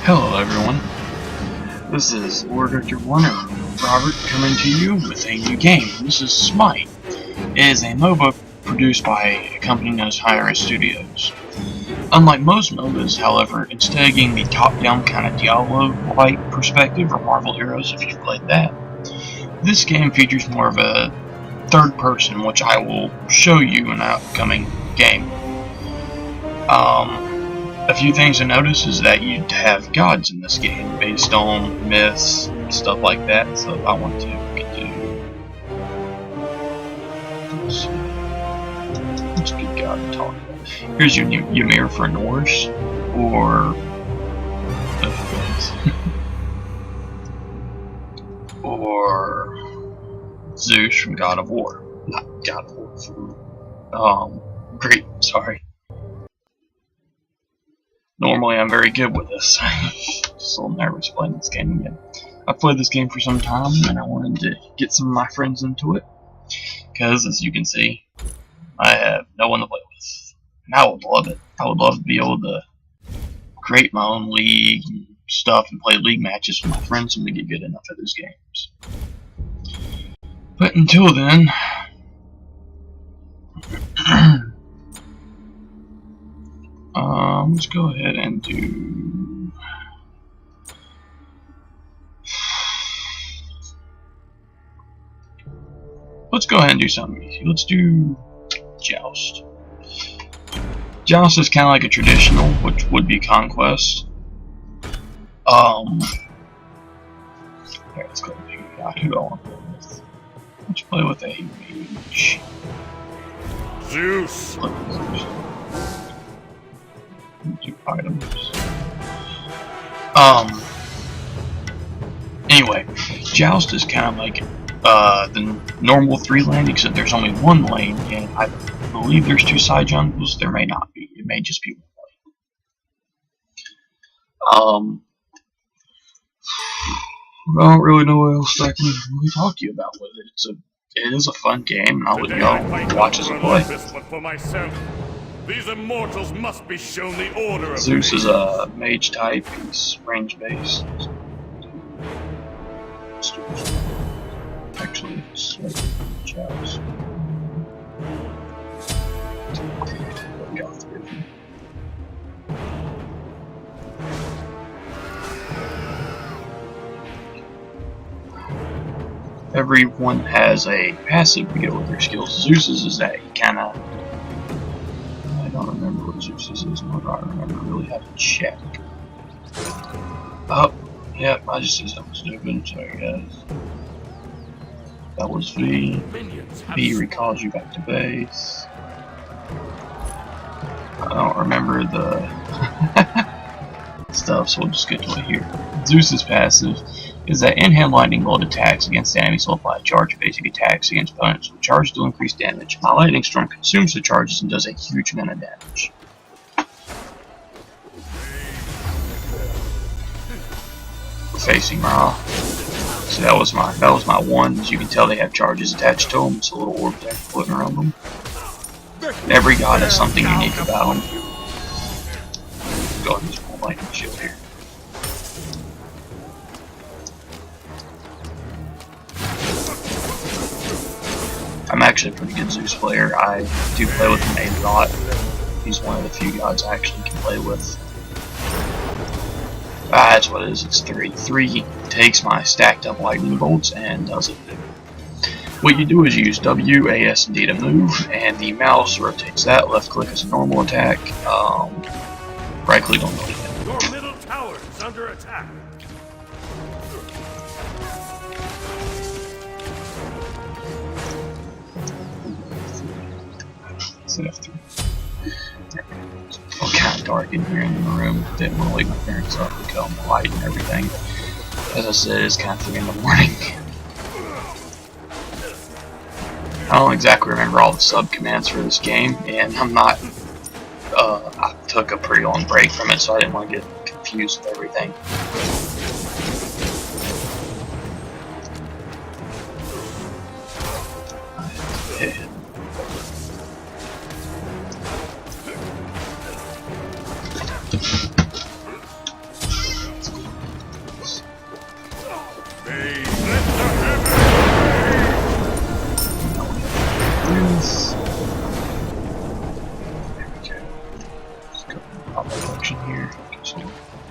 Hello everyone, this is Lord Victor 1 and Robert coming to you with a new game. This is Smite. It is a MOBA produced by a company known as Hi-Res Studios. Unlike most MOBAs, however, instead of getting the top-down kind of Diablo-like perspective or Marvel Heroes if you've played that, this game features more of a third person, which I will show you in an upcoming game. A few things to notice is that you have gods in this game based on myths, stuff like that, so I want to get to... Let's get God to talk about. Here's your Ymir for Norse, or... or... Zeus from God of War. Not God of War, from... Greek, sorry. Normally I'm very good with this. Just a little nervous playing this game again. I've played this game for some time and I wanted to get some of my friends into it. Because as you can see, I have no one to play with. And I would love it. I would love to be able to create my own league and stuff and play league matches with my friends when we get good enough at those games. But until then, let's go ahead and do... Let's go ahead and do something easy. Let's do Joust. Joust is kind of like a traditional, which would be Conquest. Okay, let's go with a god. Who do I want to play with? Let's play with a mage. Zeus! Do items. Anyway, Joust is kind of like the normal 3 lane, except there's only 1 lane, and I believe there's 2 side jungles. There may not be. It may just be 1 lane. I don't really know what else I can really talk to you about with it. It is a fun game, and I'll let y'all watch as I play. These immortals must be shown the order of Zeus is a mage type, he's range based. Actually, it's like Joust. We got 3 of them. Everyone has a passive to go with their skills. Zeus's is that he kinda... I don't remember what Zeus's is, nor do I remember really how to check. Oh, yep, I just said something stupid, sorry guys. That was V. V recalls you back to base. I don't remember the stuff, so we'll just get to it here. Zeus's passive is that in-hand lightning bolt attacks against enemies will apply charge basic attacks against opponents with charge to increase damage. My lightning storm consumes the charges and does a huge amount of damage. Facing Ra. So that was my one. As you can tell, they have charges attached to them. It's a little orb there floating around them. Every god has something unique about them. Go ahead and use my lightning shield here. I'm actually a pretty good Zeus player. I do play with him a lot. He's one of the few gods I actually can play with. That's what it is, it's 3. 3 takes my stacked up lightning bolts and does it. What you do is you use W, A, S, and D to move, and the mouse rotates that. Left click is a normal attack, right click on the Your middle tower is under attack. F3. It's kind of dark in here in the room. Didn't want to wake my parents up to come light and everything. As I said, it's kind of 3 in the morning. I don't exactly remember all the sub commands for this game, and I'm not. I took a pretty long break from it, so I didn't want to get confused with everything.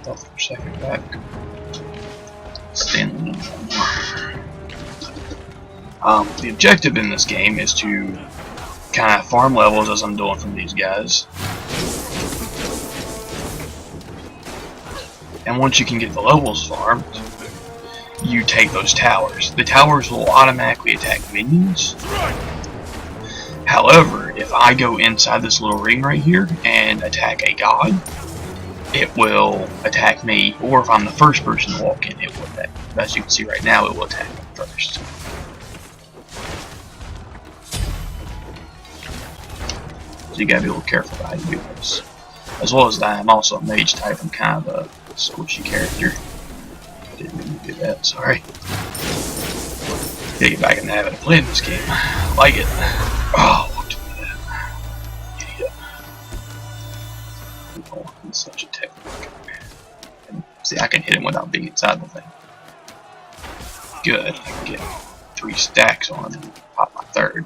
health for a second back. Stand the objective in this game is to kind of farm levels as I'm doing from these guys. And once you can get the levels farmed, you take those towers. The towers will automatically attack minions. However, if I go inside this little ring right here and attack a god, it will attack me, or if I'm the first person to walk in, it will attack. As you can see right now, it will attack me first. So you gotta be a little careful about how you do this. As well as that, I'm also a mage type. I'm kind of a squishy character. Didn't mean to do that, sorry. Gotta get back in the habit of playing this game. I like it. Oh, what told me that? Idiot. Oh, he's such a technique. See, I can hit him without being inside the thing. Good. I can get 3 stacks on him and pop my 3rd.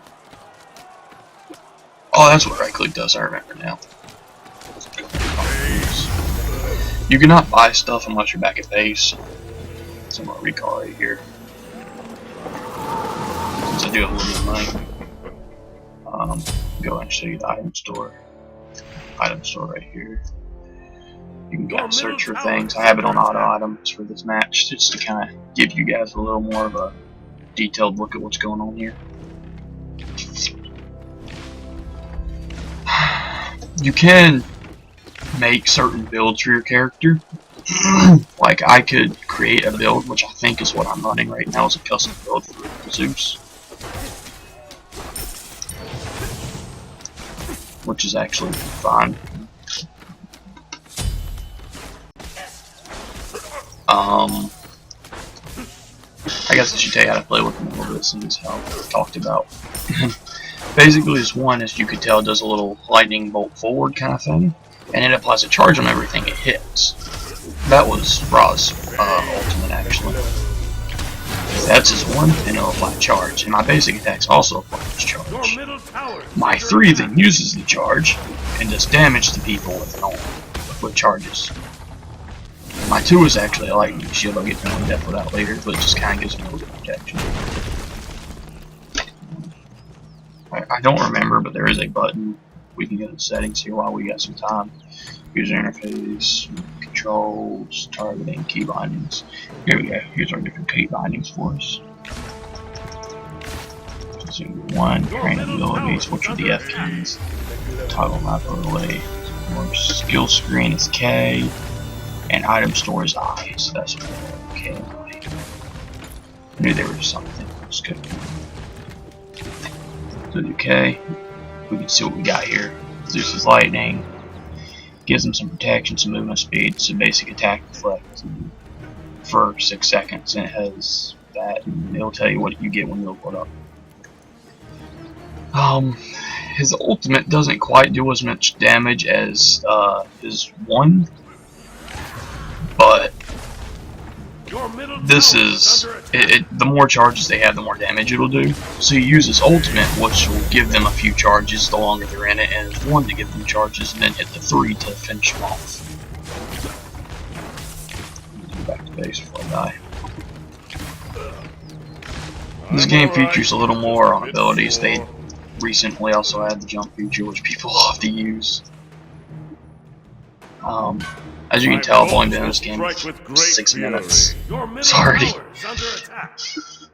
Oh, that's what right click does, I remember now. You cannot buy stuff unless you're back at base. So I'm gonna recall right here. Since I do have a little bit of money. Go and show you the item store. Item store right here. You can kind of search for things. I have it on auto items for this match just to kind of give you guys a little more of a detailed look at what's going on here. You can make certain builds for your character. Like I could create a build, which I think is what I'm running right now, is a custom build for Zeus, which is actually fine. I guess I should tell you how to play with them a little bit since how I talked about. Basically, this one, as you could tell, does a little lightning bolt forward kind of thing, and it applies a charge on everything it hits. That was Ra's ultimate, actually. That's his one, and it'll apply charge. And my basic attacks also apply this charge. My 3 then uses the charge and does damage to people with charges. My 2 is actually a lightning shield. I'll get to more in depth with that later, but it just kind of gives me a little bit of protection. I don't remember, but there is a button we can get in settings here while we got some time. User interface, controls, targeting, key bindings. Here we go. Here's our different key bindings for us. So 1, training abilities, which are the F keys. Toggle map overlay. Our skill screen is K, and item store is I. So that's what K and I. I knew there was something. Let's go. So okay, we can see what we got here. Zeus's lightning gives him some protection, some movement speed, some basic attack deflect for 6 seconds, and it has that, and it'll tell you what you get when you look it up. His ultimate doesn't quite do as much damage as his 1, but this is the more charges they have, the more damage it'll do. So you use his ultimate, which will give them a few charges the longer they're in it, and his 1 to give them charges, and then hit the 3 to finish them off. Go back to base before I die. This game features a little more on abilities. They recently also had the jump feature, which people love to use. As you can tell, I've only been in this game for 6 minutes. Sorry. A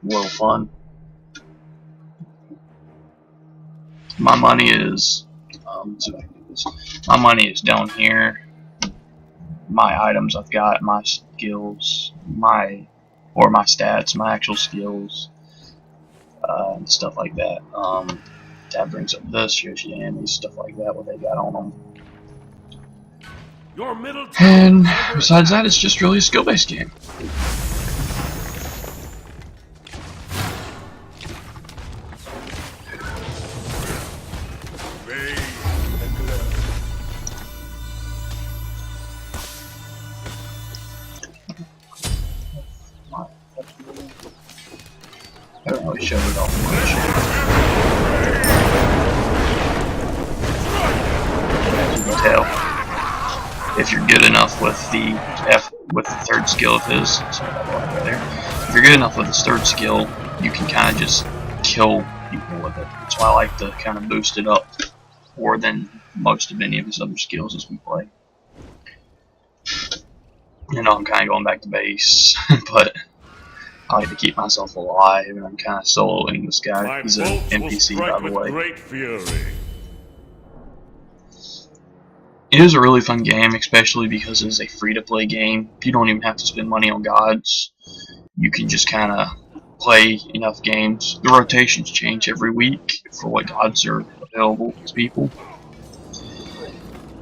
little fun. My money is my money is down here. My items I've got, my skills, my stats, my actual skills, and stuff like that. That brings up this, shows you enemies, stuff like that, what they got on them. And besides that, it's just really a skill-based game. I don't really show it all much. As you can tell, if you're good enough with the third skill of his. So right there. If you're good enough with his third skill, you can kind of just kill people with it. That's why I like to kind of boost it up more than most of any of his other skills as we play. You know, I'm kind of going back to base, but I like to keep myself alive, and I'm kind of soloing this guy. He's an NPC, by the way. Great fury. It is a really fun game, especially because it is a free-to-play game. You don't even have to spend money on gods. You can just kind of play enough games. The rotations change every week for what gods are available to people.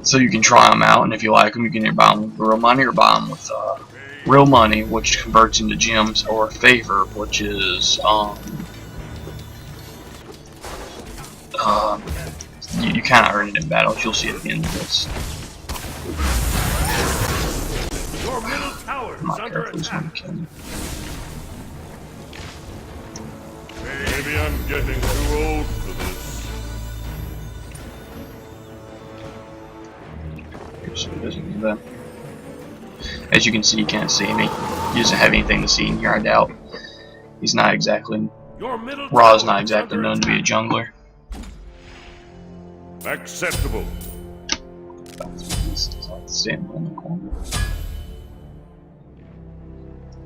So you can try them out, and if you like them, you can either buy them with real money or buy them with real money, which converts into gems, or favor, which is you kind of earn it in battles. You'll see it at the end of this. Your middle tower is under attack. Maybe I'm getting too old for this. So he doesn't do that. As you can see, he can't see me. He doesn't have anything to see in here, I doubt. He's not exactly... Ra's not exactly known to be a jungler. Acceptable.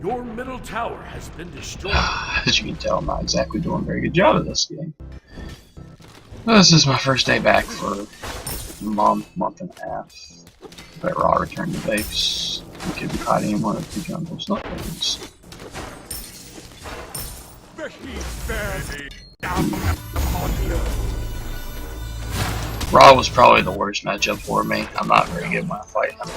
Your middle tower has been destroyed. As you can tell, I'm not exactly doing a very good job of this game. This is my first day back for a month and a half. But Ra returned to base. We could be hiding in one of the jungles. Not things. Ra was probably the worst matchup for me. I'm not very good when I fight him.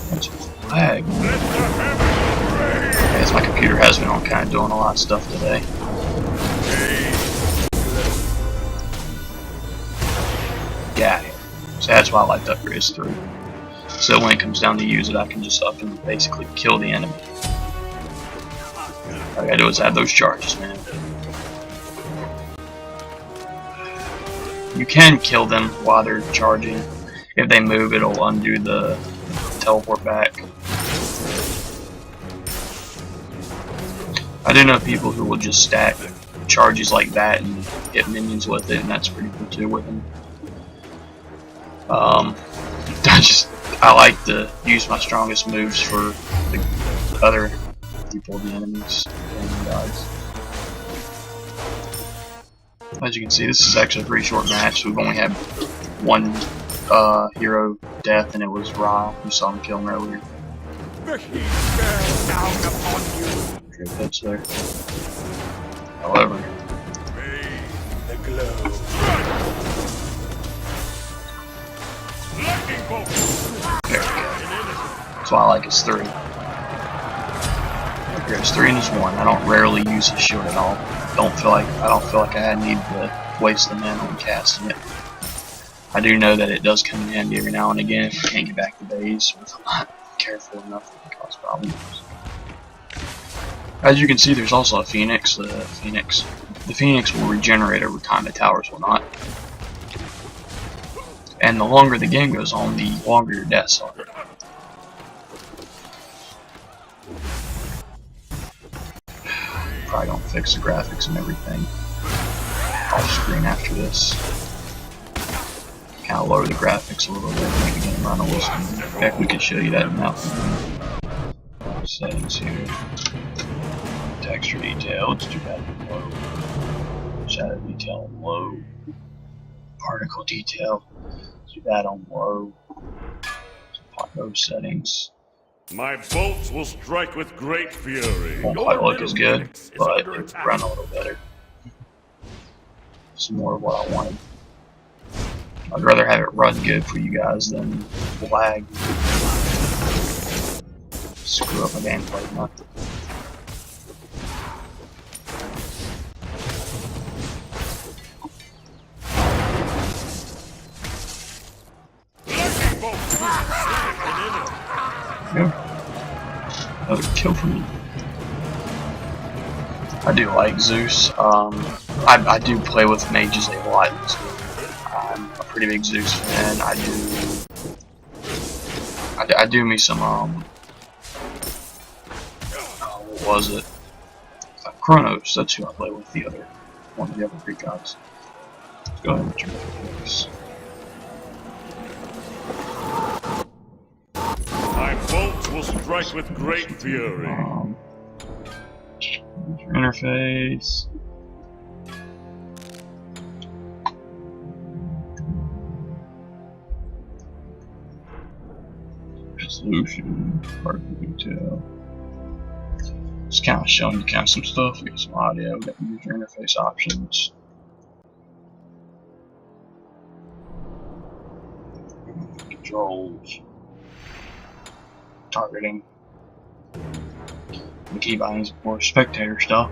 That's a lag. I guess my computer has been on kind of doing a lot of stuff today. Yeah, so that's why I like to upgrade his 3. So when it comes down to use it, I can just up and basically kill the enemy. All I gotta do is add those charges, man. You can kill them while they're charging. If they move, it'll undo the teleport back. I do know people who will just stack charges like that and hit minions with it, and that's pretty cool too with them. I like to use my strongest moves for the other people, the enemies, and guys. As you can see, this is actually a pretty short match. We've only had one hero death, and it was Ra. You saw him kill him earlier. Good hits there. However, so I like his 3. His 3 and his 1. I don't rarely use his shield at all. I don't feel like I need to waste the mana on casting it. I do know that it does come in handy every now and again if I can't get back to base, or if I'm not careful enough, it can cause problems. As you can see, there's also a Phoenix. The Phoenix will regenerate over time. The towers will not. And the longer the game goes on, the longer your deaths are. Probably don't fix the graphics and everything off screen after this. Kind of lower the graphics a little bit, make the game run a little smooth. In fact, we could show you that now. Settings here. Texture detail, let's do that in low. Shadow detail on low. Particle detail, let's do that on low. Pop those settings. My bolts will strike with great fury. Won't quite look as good, but it will run a little better. Some more of what I wanted. I'd rather have it run good for you guys than lag. Screw up my gameplay, not. Another kill for me. I do like Zeus. I do play with mages a lot. So I I'm a pretty big Zeus fan. I do me some what was it? Chronos. That's who I play with. One of the other Greek gods. Let's go ahead and turn this. My bolts will strike with great fury. Interface. Resolution. Hard to detail. Just kind of showing you kind of some stuff. We got some audio. We got user interface options. Controls. Targeting. The keybinds for spectator stuff.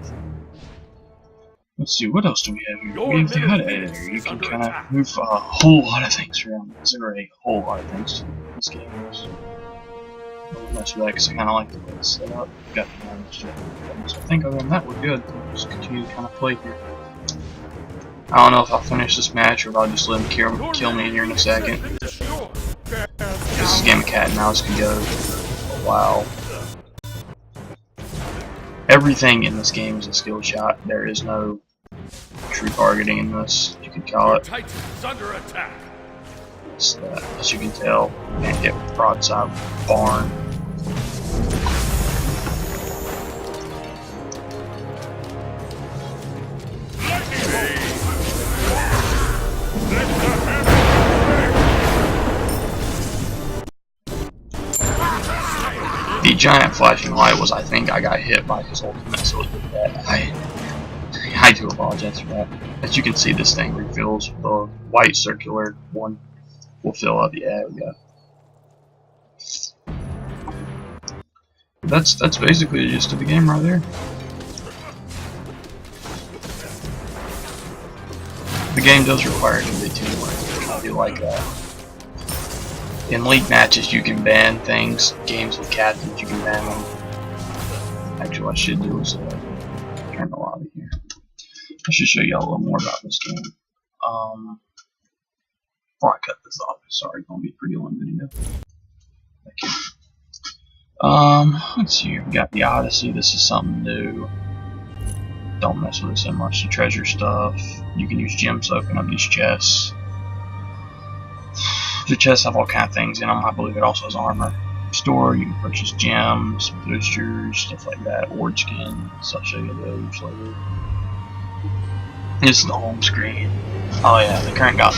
Let's see, what else do we have here? We have the HUD editor. You can kind of move a whole lot of things around. There are a whole lot of things to this game. Not much of that because I kind of like the way it's set up. Got the damage. So I think other than that, we're good. We'll just continue to kind of play here. I don't know if I'll finish this match or if I'll just let him kill me here in a second. This game of cat and mouse can go a while. Everything in this game is a skill shot. There is no true targeting in this, you could call it. Under attack. It's, as you can tell, can't hit broadside barn. The giant flashing light was, I think, I got hit by his ultimate, so it did that. I do apologize for that. As you can see, this thing refills. The white circular one will fill up. Yeah, we go. That's basically the gist of the game right there. The game does require a bit teamwork. I do like that. In league matches, you can ban things. Games with captains, you can ban them. Actually, what I should do is turn the lobby here. I should show you all a little more about this game. Before I cut this off, sorry, it's gonna be a pretty long video. Thank you. Let's see here. We got the Odyssey. This is something new. Don't mess with this so much. The treasure stuff. You can use gems to open up these chests. The chests have all kind of things in them. I believe it also has armor. Store, you can purchase gems, boosters, stuff like that. Ward skins. I'll show you those later. This is the home screen. Oh yeah, the current god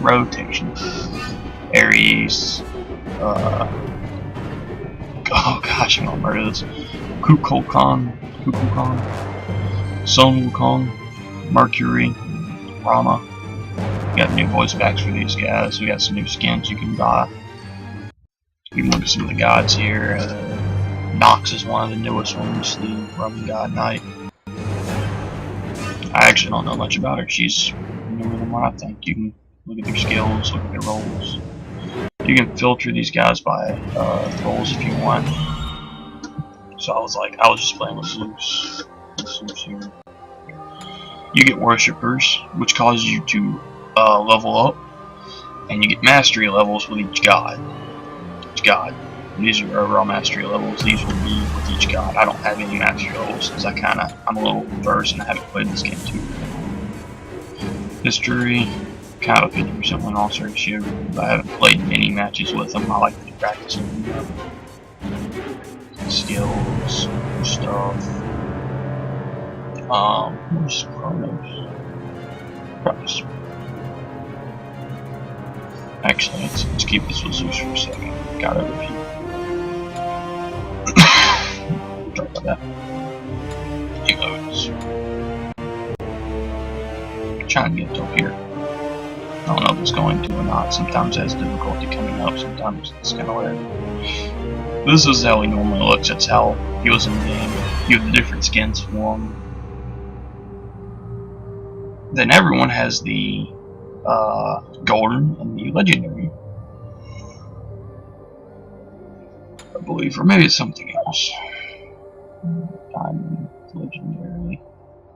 rotation. Ares. Oh gosh, I'm gonna murder this. Kukulkan, Sun Wukong, Mercury, Rama. We got new voice packs for these guys. We got some new skins you can buy. You can look at some of the gods here. Nox is one of the newest ones, the Roman God Knight. I actually don't know much about her. She's newer than what I think. You can look at their skills, look at their roles. You can filter these guys by roles if you want. So I was just playing with Zeus. Here. You get worshippers, which causes you to level up, and you get mastery levels with each god. These are overall mastery levels. These will be with each god. I don't have any mastery levels because I'm a little versed and I haven't played this game too. History, kind of a 50% win loss ratio, but I haven't played many matches with them. I like to practice them. Skills, stuff. Where's Chronos? Practice. Actually, let's keep this with Zeus for a second. Got overview. Sorry about that. Emotes. Try and get to here. I don't know if it's going to or not. Sometimes it has difficulty coming up. Sometimes it's kind of weird. This is how he normally looks. That's how he was in the game. You have the different skins for him. Then everyone has the golden and the legendary, I believe, or maybe it's something else. Diamond, legendary.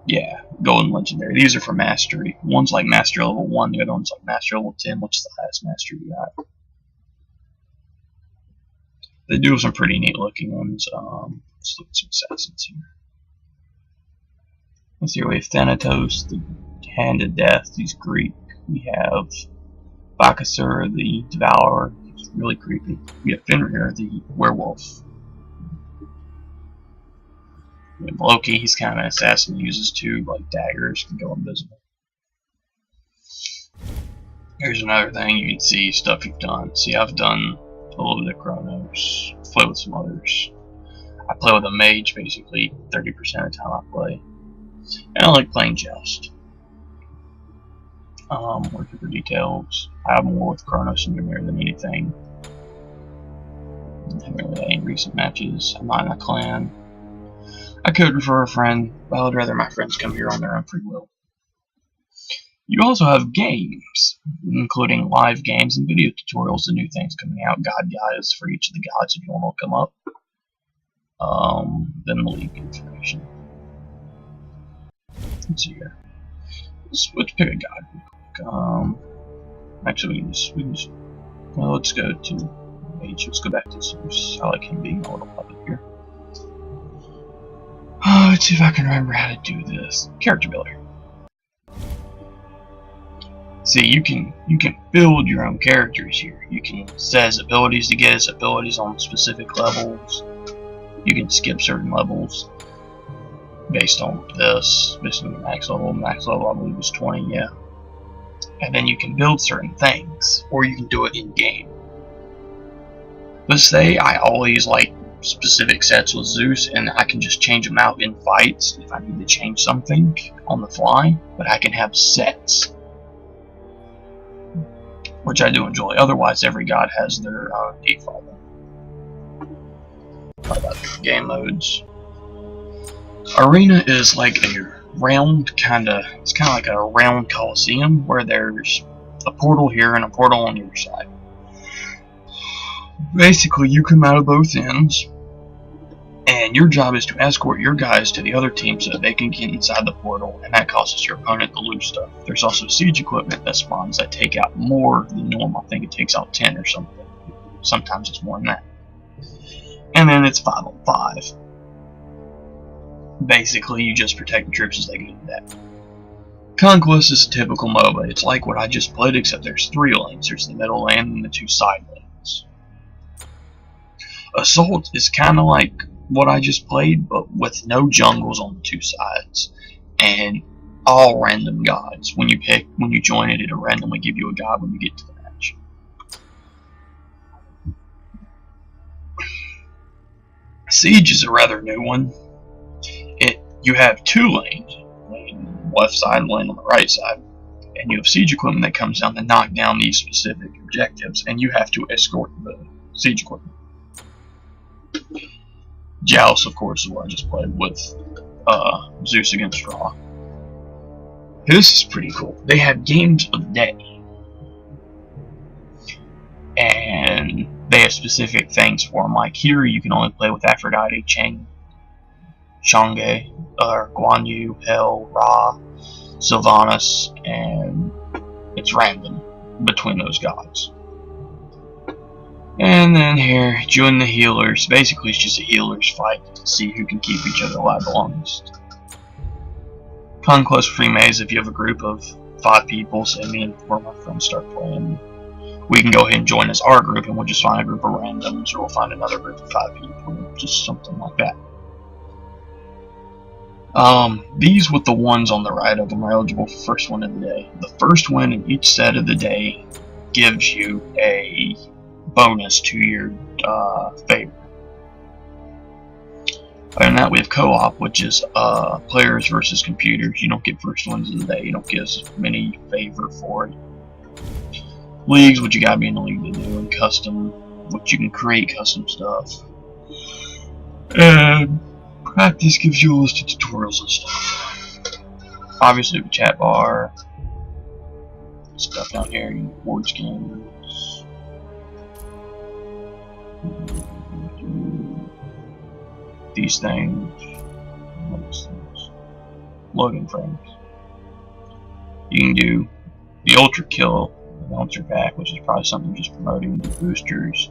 Yeah, golden legendary. These are for mastery. One's like master level 1, the other one's like master level 10, which is the highest mastery you got. They do have some pretty neat looking ones. Let's look at some assassins here. Let's see, we have Thanatos, the Hand of Death. He's Greek. We have Bakasur, the Devourer. He's really creepy. We have Fenrir, the Werewolf. We have Loki. He's kind of an assassin. He uses 2 like daggers, can go invisible. Here's another thing. You can see stuff you've done. See, I've done a little bit of Chronos. Play with some others. I play with a mage basically 30% of the time I play. And I like playing Joust. Working for details. I have more with Chronos and Mimir than anything. I haven't really had any recent matches. I'm not in a clan. I could refer a friend, but I would rather my friends come here on their own free will. You also have games, including live games and video tutorials and new things coming out. God guides for each of the gods if you want to look them up. Then the league information. Let's see here. Let's pick a god real quick. Actually, we can just well, let's go to Mage. Let's go back to Zeus. I like him being a little puppet here. Let's see if I can remember how to do this. Character builder. See, you can build your own characters here. You can set his abilities to get his abilities on specific levels. You can skip certain levels based on this, based on your max level. Max level I believe was 20, yeah. And then you can build certain things, or you can do it in game. Let's say I always like specific sets with Zeus, and I can just change them out in fights if I need to change something on the fly, but I can have sets, which I do enjoy. Otherwise, every god has their default. What about the game modes? Arena is like a round it's kind of like a round coliseum where there's a portal here and a portal on your side. Basically, you come out of both ends, and your job is to escort your guys to the other team so that they can get inside the portal, and that causes your opponent to lose stuff. There's also siege equipment that spawns that take out more than normal. I think it takes out 10 or something. Sometimes it's more than that. And then it's 5 on 5. Basically, you just protect the troops as they get into that. Conquest is a typical MOBA. It's like what I just played, except there's 3 lanes. There's the middle lane and the 2 side lanes. Assault is kind of like what I just played, but with no jungles on the 2 sides. And all random gods. When you join it, it'll randomly give you a god when you get to the match. Siege is a rather new one. You have 2 lanes, lane on the left side and lane on the right side, and you have siege equipment that comes down to knock down these specific objectives, and you have to escort the siege equipment. Joust, of course, is what I just played with Zeus against Ra. This is pretty cool. They have games of the day, and they have specific things for them. Like here, you can only play with Aphrodite, Chang, Chang'e, Guan Yu, Hel, Ra, Sylvanas, and it's random between those gods. And then here, join the healers. Basically, it's just a healers fight to see who can keep each other alive the longest. Conquest free maze. If you have a group of 5 people, say me and 4 of my friends start playing, we can go ahead and join as our group, and we'll just find a group of randoms, or we'll find another group of 5 people, just something like that. These with the ones on the right of them are eligible for first win of the day. The first win in each set of the day gives you a bonus to your favor. Other than that, we have co-op, which is players versus computers. You don't get first wins of the day. You don't get as many favor for it. Leagues, what you gotta be in the league to do, and custom, which you can create custom stuff. And practice gives you a list of tutorials and stuff. Obviously, the chat bar, stuff down here, board skins. These things. loading frames. You can do the Ultra Kill Announcer Pack, which is probably something just promoting the boosters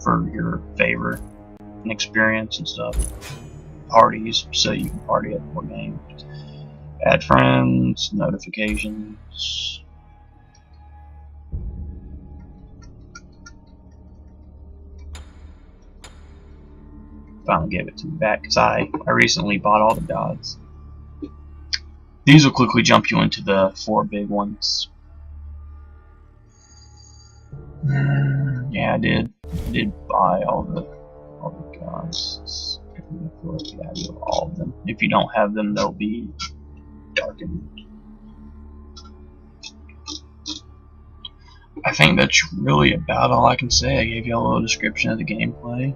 for your favor and experience and stuff. Parties, so you can party at more games. Add friends, notifications. Finally gave it to me back because I recently bought all the gods. These will quickly jump you into the 4 big ones. Yeah, I did buy all the gods. Yeah, you have all of them. If you don't have them, they'll be darkened. I think that's really about all I can say. I gave you a little description of the gameplay.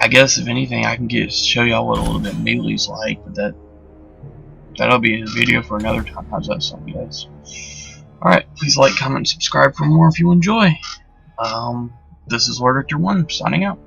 I guess if anything, I can show y'all what a little bit melee's like, but that'll be a video for another time. How's that sound, guys? Alright, please like, comment, and subscribe for more if you enjoy. This is Lord Victor 1 signing out.